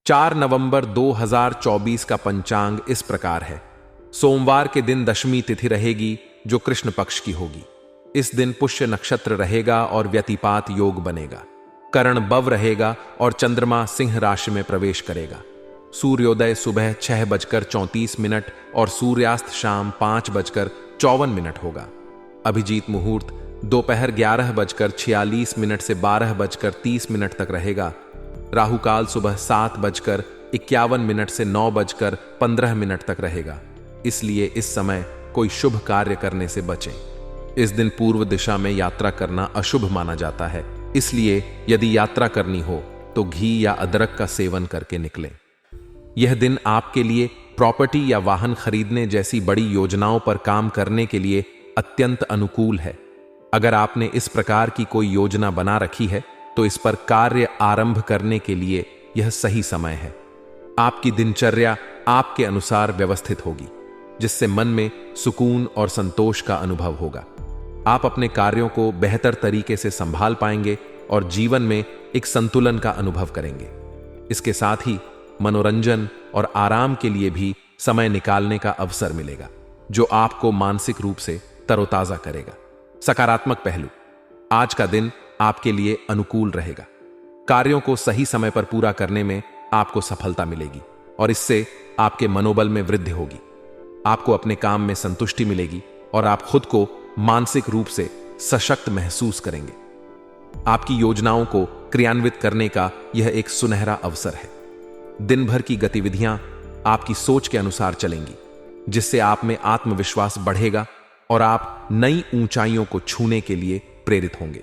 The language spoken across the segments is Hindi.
4 नवंबर 2024 का पंचांग इस प्रकार है। सोमवार के दिन दशमी तिथि रहेगी जो कृष्ण पक्ष की होगी। इस दिन पुष्य नक्षत्र रहेगा और व्यतिपात योग बनेगा। करण बव रहेगा और चंद्रमा सिंह राशि में प्रवेश करेगा। सूर्योदय सुबह 6:34 और सूर्यास्त शाम 5:54 होगा। अभिजीत मुहूर्त दोपहर 11:46 से 12:30 तक रहेगा। राहुकाल सुबह 7:51 से 9:15 तक रहेगा। इसलिए इस समय कोई शुभ कार्य करने से बचें। इस दिन पूर्व दिशा में यात्रा करना अशुभ माना जाता है, इसलिए यदि यात्रा करनी हो तो घी या अदरक का सेवन करके निकलें। यह दिन आपके लिए प्रॉपर्टी या वाहन खरीदने जैसी बड़ी योजनाओं पर काम करने के लिए अत्यंत अनुकूल है। अगर आपने इस प्रकार की कोई योजना बना रखी है तो इस पर कार्य आरंभ करने के लिए यह सही समय है। आपकी दिनचर्या आपके अनुसार व्यवस्थित होगी, जिससे मन में सुकून और संतोष का अनुभव होगा। आप अपने कार्यों को बेहतर तरीके से संभाल पाएंगे और जीवन में एक संतुलन का अनुभव करेंगे। इसके साथ ही मनोरंजन और आराम के लिए भी समय निकालने का अवसर मिलेगा, जो आपको मानसिक रूप से तरोताजा करेगा। सकारात्मक पहलू, आज का दिन आपके लिए अनुकूल रहेगा। कार्यों को सही समय पर पूरा करने में आपको सफलता मिलेगी और इससे आपके मनोबल में वृद्धि होगी। आपको अपने काम में संतुष्टि मिलेगी और आप खुद को मानसिक रूप से सशक्त महसूस करेंगे। आपकी योजनाओं को क्रियान्वित करने का यह एक सुनहरा अवसर है। दिन भर की गतिविधियां आपकी सोच के अनुसार चलेंगी, जिससे आप में आत्मविश्वास बढ़ेगा और आप नई ऊंचाइयों को छूने के लिए प्रेरित होंगे।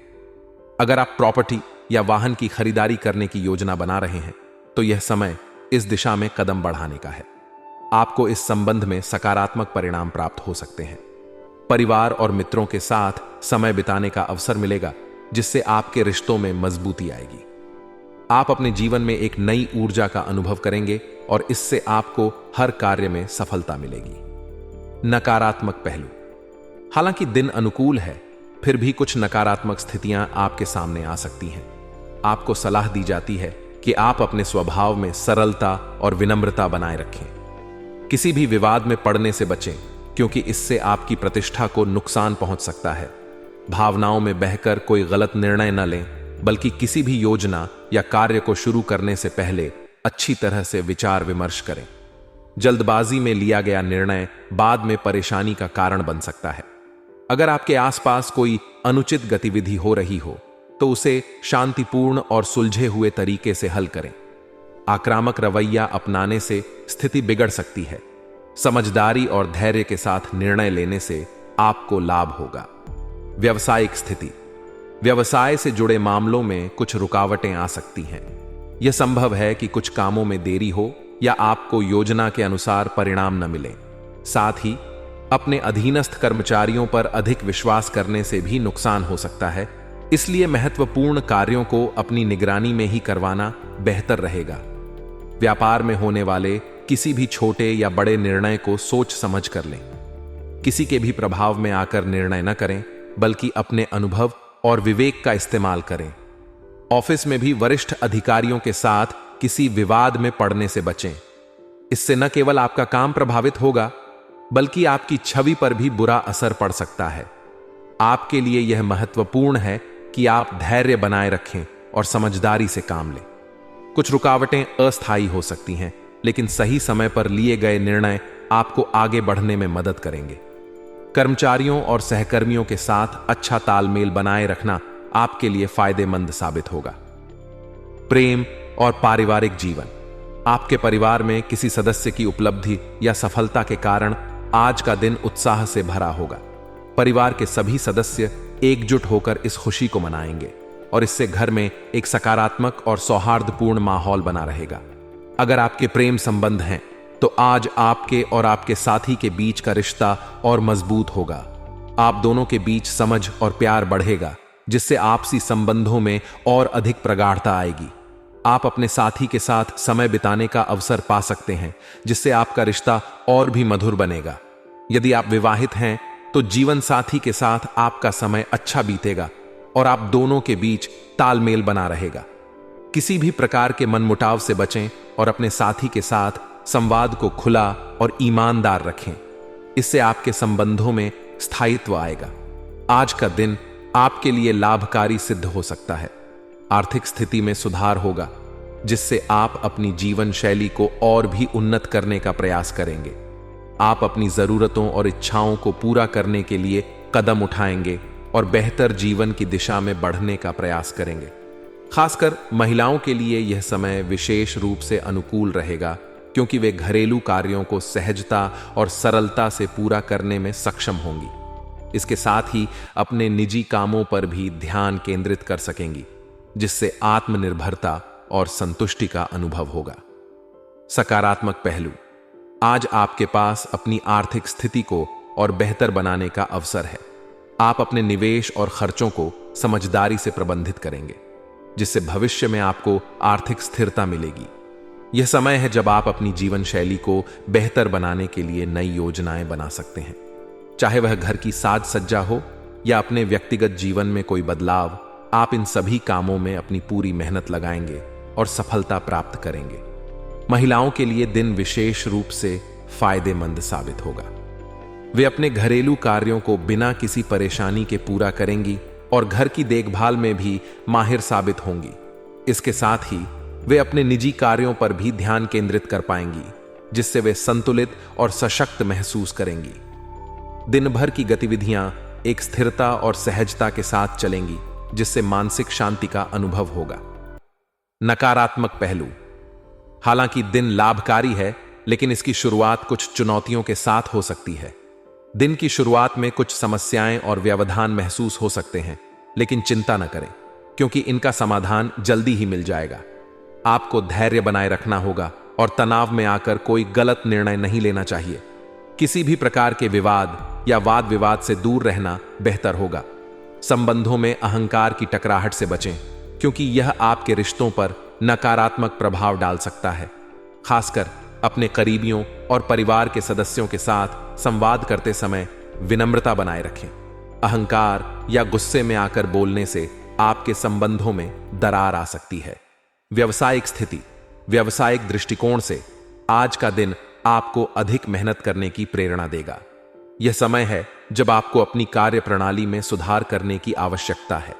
अगर आप प्रॉपर्टी या वाहन की खरीदारी करने की योजना बना रहे हैं तो यह समय इस दिशा में कदम बढ़ाने का है। आपको इस संबंध में सकारात्मक परिणाम प्राप्त हो सकते हैं। परिवार और मित्रों के साथ समय बिताने का अवसर मिलेगा, जिससे आपके रिश्तों में मजबूती आएगी। आप अपने जीवन में एक नई ऊर्जा का अनुभव करेंगे और इससे आपको हर कार्य में सफलता मिलेगी। नकारात्मक पहलू, हालांकि दिन अनुकूल है, फिर भी कुछ नकारात्मक स्थितियां आपके सामने आ सकती हैं। आपको सलाह दी जाती है कि आप अपने स्वभाव में सरलता और विनम्रता बनाए रखें। किसी भी विवाद में पड़ने से बचें, क्योंकि इससे आपकी प्रतिष्ठा को नुकसान पहुंच सकता है। भावनाओं में बहकर कोई गलत निर्णय न लें, बल्कि किसी भी योजना या कार्य को शुरू करने से पहले अच्छी तरह से विचार विमर्श करें। जल्दबाजी में लिया गया निर्णय बाद में परेशानी का कारण बन सकता है। अगर आपके आसपास कोई अनुचित गतिविधि हो रही हो तो उसे शांतिपूर्ण और सुलझे हुए तरीके से हल करें। आक्रामक रवैया अपनाने से स्थिति बिगड़ सकती है। समझदारी और धैर्य के साथ निर्णय लेने से आपको लाभ होगा। व्यावसायिक स्थिति, व्यवसाय से जुड़े मामलों में कुछ रुकावटें आ सकती हैं। यह संभव है कि कुछ कामों में देरी हो या आपको योजना के अनुसार परिणाम न मिले। साथ ही अपने अधीनस्थ कर्मचारियों पर अधिक विश्वास करने से भी नुकसान हो सकता है, इसलिए महत्वपूर्ण कार्यों को अपनी निगरानी में ही करवाना बेहतर रहेगा। व्यापार में होने वाले किसी भी छोटे या बड़े निर्णय को सोच समझ कर लें। किसी के भी प्रभाव में आकर निर्णय न करें, बल्कि अपने अनुभव और विवेक का इस्तेमाल करें। ऑफिस में भी वरिष्ठ अधिकारियों के साथ किसी विवाद में पड़ने से बचें। इससे न केवल आपका काम प्रभावित होगा, बल्कि आपकी छवि पर भी बुरा असर पड़ सकता है। आपके लिए यह महत्वपूर्ण है कि आप धैर्य बनाए रखें और समझदारी से काम लें। कुछ रुकावटें अस्थायी हो सकती हैं, लेकिन सही समय पर लिए गए निर्णय आपको आगे बढ़ने में मदद करेंगे। कर्मचारियों और सहकर्मियों के साथ अच्छा तालमेल बनाए रखना आपके लिए फायदेमंद साबित होगा। प्रेम और पारिवारिक जीवन, आपके परिवार में किसी सदस्य की उपलब्धि या सफलता के कारण आज का दिन उत्साह से भरा होगा। परिवार के सभी सदस्य एकजुट होकर इस खुशी को मनाएंगे और इससे घर में एक सकारात्मक और सौहार्दपूर्ण माहौल बना रहेगा। अगर आपके प्रेम संबंध हैं तो आज आपके और आपके साथी के बीच का रिश्ता और मजबूत होगा। आप दोनों के बीच समझ और प्यार बढ़ेगा, जिससे आपसी संबंधों में और अधिक प्रगाढ़ता आएगी। आप अपने साथी के साथ समय बिताने का अवसर पा सकते हैं, जिससे आपका रिश्ता और भी मधुर बनेगा। यदि आप विवाहित हैं तो जीवन साथी के साथ आपका समय अच्छा बीतेगा और आप दोनों के बीच तालमेल बना रहेगा। किसी भी प्रकार के मनमुटाव से बचें और अपने साथी के साथ संवाद को खुला और ईमानदार रखें। इससे आपके संबंधों में स्थायित्व आएगा। आज का दिन आपके लिए लाभकारी सिद्ध हो सकता है। आर्थिक स्थिति में सुधार होगा, जिससे आप अपनी जीवन शैली को और भी उन्नत करने का प्रयास करेंगे। आप अपनी जरूरतों और इच्छाओं को पूरा करने के लिए कदम उठाएंगे और बेहतर जीवन की दिशा में बढ़ने का प्रयास करेंगे। खासकर महिलाओं के लिए यह समय विशेष रूप से अनुकूल रहेगा, क्योंकि वे घरेलू कार्यों को सहजता और सरलता से पूरा करने में सक्षम होंगी। इसके साथ ही अपने निजी कामों पर भी ध्यान केंद्रित कर सकेंगी, जिससे आत्मनिर्भरता और संतुष्टि का अनुभव होगा। सकारात्मक पहलू, आज आपके पास अपनी आर्थिक स्थिति को और बेहतर बनाने का अवसर है। आप अपने निवेश और खर्चों को समझदारी से प्रबंधित करेंगे, जिससे भविष्य में आपको आर्थिक स्थिरता मिलेगी। यह समय है जब आप अपनी जीवन शैली को बेहतर बनाने के लिए नई योजनाएं बना सकते हैं। चाहे वह घर की साज सज्जा हो या अपने व्यक्तिगत जीवन में कोई बदलाव, आप इन सभी कामों में अपनी पूरी मेहनत लगाएंगे और सफलता प्राप्त करेंगे। महिलाओं के लिए दिन विशेष रूप से फायदेमंद साबित होगा। वे अपने घरेलू कार्यों को बिना किसी परेशानी के पूरा करेंगी और घर की देखभाल में भी माहिर साबित होंगी। इसके साथ ही वे अपने निजी कार्यों पर भी ध्यान केंद्रित कर पाएंगी, जिससे वे संतुलित और सशक्त महसूस करेंगी। दिन भर की गतिविधियां एक स्थिरता और सहजता के साथ चलेंगी, जिससे मानसिक शांति का अनुभव होगा। नकारात्मक पहलू, हालांकि दिन लाभकारी है, लेकिन इसकी शुरुआत कुछ चुनौतियों के साथ हो सकती है। दिन की शुरुआत में कुछ समस्याएं और व्यवधान महसूस हो सकते हैं, लेकिन चिंता न करें, क्योंकि इनका समाधान जल्दी ही मिल जाएगा। आपको धैर्य बनाए रखना होगा और तनाव में आकर कोई गलत निर्णय नहीं लेना चाहिए। किसी भी प्रकार के विवाद या वाद विवाद से दूर रहना बेहतर होगा। संबंधों में अहंकार की टकराहट से बचें, क्योंकि यह आपके रिश्तों पर नकारात्मक प्रभाव डाल सकता है। खासकर अपने करीबियों और परिवार के सदस्यों के साथ संवाद करते समय विनम्रता बनाए रखें। अहंकार या गुस्से में आकर बोलने से आपके संबंधों में दरार आ सकती है। व्यावसायिक स्थिति, व्यावसायिक दृष्टिकोण से आज का दिन आपको अधिक मेहनत करने की प्रेरणा देगा। यह समय है जब आपको अपनी कार्य प्रणाली में सुधार करने की आवश्यकता है।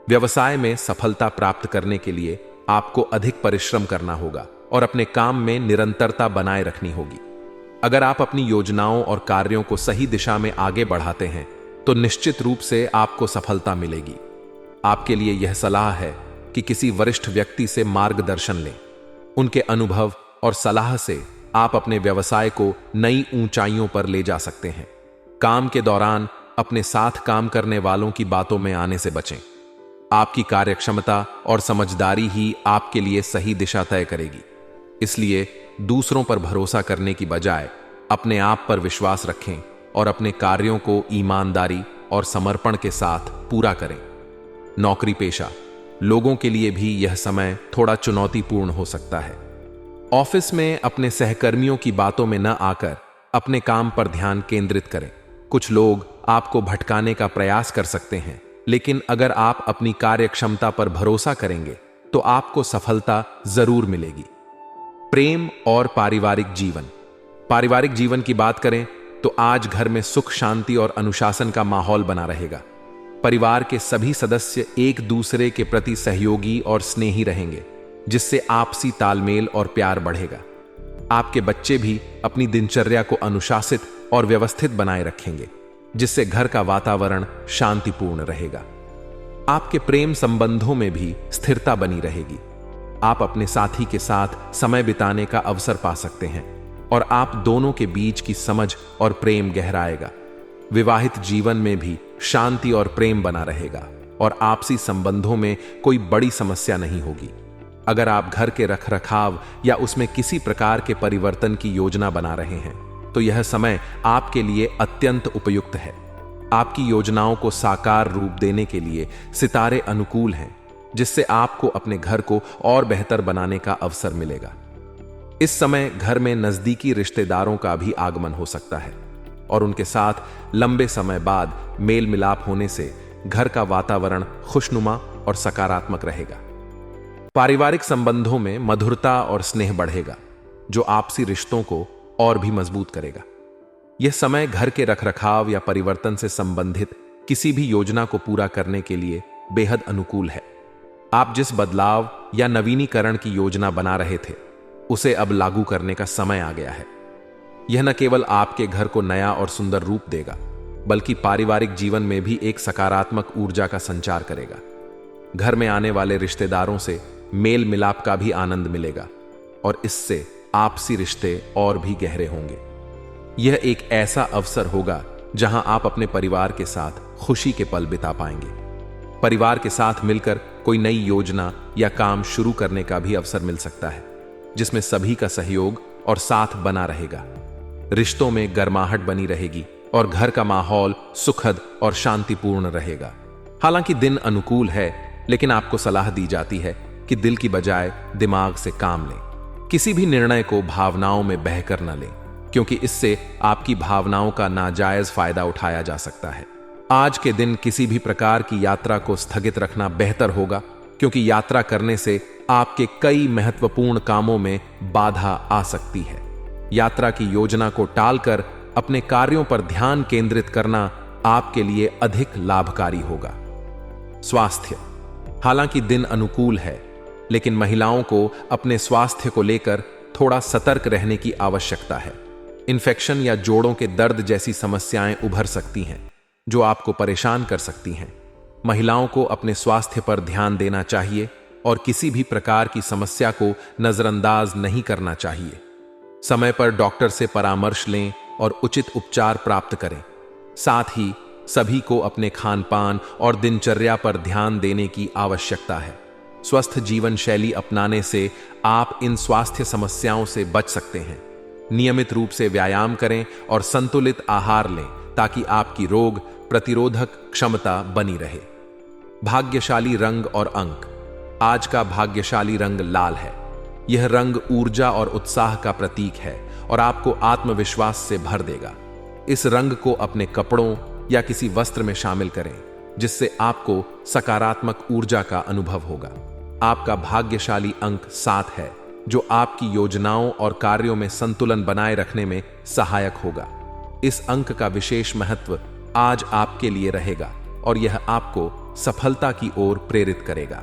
व्यवसाय में सफलता प्राप्त करने के लिए आपको अधिक परिश्रम करना होगा और अपने काम में निरंतरता बनाए रखनी होगी। अगर आप अपनी योजनाओं और कार्यों को सही दिशा में आगे बढ़ाते हैं, तो निश्चित रूप से आपको सफलता मिलेगी। आपके लिए यह सलाह है कि किसी वरिष्ठ व्यक्ति से मार्गदर्शन लें। उनके अनुभव और सलाह से आप अपने व्यवसाय को नई ऊंचाइयों पर ले जा सकते हैं। काम के दौरान अपने साथ काम करने वालों की बातों में आने से बचें। आपकी कार्यक्षमता और समझदारी ही आपके लिए सही दिशा तय करेगी। इसलिए दूसरों पर भरोसा करने की बजाय अपने आप पर विश्वास रखें और अपने कार्यों को ईमानदारी और समर्पण के साथ पूरा करें। नौकरी पेशा लोगों के लिए भी यह समय थोड़ा चुनौतीपूर्ण हो सकता है। ऑफिस में अपने सहकर्मियों की बातों में न आकर अपने काम पर ध्यान केंद्रित करें। कुछ लोग आपको भटकाने का प्रयास कर सकते हैं, लेकिन अगर आप अपनी कार्यक्षमता पर भरोसा करेंगे तो आपको सफलता जरूर मिलेगी। प्रेम और पारिवारिक जीवन, पारिवारिक जीवन की बात करें तो आज घर में सुख शांति और अनुशासन का माहौल बना रहेगा। परिवार के सभी सदस्य एक दूसरे के प्रति सहयोगी और स्नेही रहेंगे, जिससे आपसी तालमेल और प्यार बढ़ेगा। आपके बच्चे भी अपनी दिनचर्या को अनुशासित और व्यवस्थित बनाए रखेंगे, जिससे घर का वातावरण शांतिपूर्ण रहेगा। आपके प्रेम संबंधों में भी स्थिरता बनी रहेगी। आप अपने साथी के साथ समय बिताने का अवसर पा सकते हैं और आप दोनों के बीच की समझ और प्रेम गहराएगा। विवाहित जीवन में भी शांति और प्रेम बना रहेगा और आपसी संबंधों में कोई बड़ी समस्या नहीं होगी। अगर आप घर के रखरखाव या उसमें किसी प्रकार के परिवर्तन की योजना बना रहे हैं, तो यह समय आपके लिए अत्यंत उपयुक्त है। आपकी योजनाओं को साकार रूप देने के लिए सितारे अनुकूल हैं, जिससे आपको अपने घर को और बेहतर बनाने का अवसर मिलेगा। इस समय घर में नजदीकी रिश्तेदारों का भी आगमन हो सकता है और उनके साथ लंबे समय बाद मेल मिलाप होने से घर का वातावरण खुशनुमा और सकारात्मक रहेगा। पारिवारिक संबंधों में मधुरता और स्नेह बढ़ेगा, जो आपसी रिश्तों को और भी मजबूत करेगा। यह समय घर के रखरखाव या परिवर्तन से संबंधित किसी भी योजना को पूरा करने के लिए बेहद अनुकूल है। आप जिस बदलाव या नवीनीकरण की योजना बना रहे थे, उसे अब लागू करने का समय आ गया है। यह न केवल आपके घर को नया और सुंदर रूप देगा, बल्कि पारिवारिक जीवन में भी एक सकारात्मक ऊर्जा का संचार करेगा। घर में आने वाले रिश्तेदारों से मेल मिलाप का भी आनंद मिलेगा और इससे आपसी रिश्ते और भी गहरे होंगे। यह एक ऐसा अवसर होगा जहां आप अपने परिवार के साथ खुशी के पल बिता पाएंगे। परिवार के साथ मिलकर कोई नई योजना या काम शुरू करने का भी अवसर मिल सकता है, जिसमें सभी का सहयोग और साथ बना रहेगा। रिश्तों में गर्माहट बनी रहेगी और घर का माहौल सुखद और शांतिपूर्ण रहेगा। हालांकि दिन अनुकूल है, लेकिन आपको सलाह दी जाती है कि दिल की बजाय दिमाग से काम लें। किसी भी निर्णय को भावनाओं में बहकर न लें, क्योंकि इससे आपकी भावनाओं का नाजायज फायदा उठाया जा सकता है। आज के दिन किसी भी प्रकार की यात्रा को स्थगित रखना बेहतर होगा, क्योंकि यात्रा करने से आपके कई महत्वपूर्ण कामों में बाधा आ सकती है। यात्रा की योजना को टालकर अपने कार्यों पर ध्यान केंद्रित करना आपके लिए अधिक लाभकारी होगा। स्वास्थ्य। हालांकि दिन अनुकूल है, लेकिन महिलाओं को अपने स्वास्थ्य को लेकर थोड़ा सतर्क रहने की आवश्यकता है। इन्फेक्शन या जोड़ों के दर्द जैसी समस्याएं उभर सकती हैं, जो आपको परेशान कर सकती हैं। महिलाओं को अपने स्वास्थ्य पर ध्यान देना चाहिए और किसी भी प्रकार की समस्या को नजरअंदाज नहीं करना चाहिए। समय पर डॉक्टर से परामर्श लें और उचित उपचार प्राप्त करें। साथ ही सभी को अपने खानपान और दिनचर्या पर ध्यान देने की आवश्यकता है। स्वस्थ जीवन शैली अपनाने से आप इन स्वास्थ्य समस्याओं से बच सकते हैं। नियमित रूप से व्यायाम करें और संतुलित आहार लें, ताकि आपकी रोग प्रतिरोधक क्षमता बनी रहे। भाग्यशाली रंग और अंक। आज का भाग्यशाली रंग लाल है। यह रंग ऊर्जा और उत्साह का प्रतीक है और आपको आत्मविश्वास से भर देगा। इस रंग को अपने कपड़ों या किसी वस्त्र में शामिल करें, जिससे आपको सकारात्मक ऊर्जा का अनुभव होगा। आपका भाग्यशाली अंक 7 है, जो आपकी योजनाओं और कार्यों में संतुलन बनाए रखने में सहायक होगा। इस अंक का विशेष महत्व आज आपके लिए रहेगा और यह आपको सफलता की ओर प्रेरित करेगा।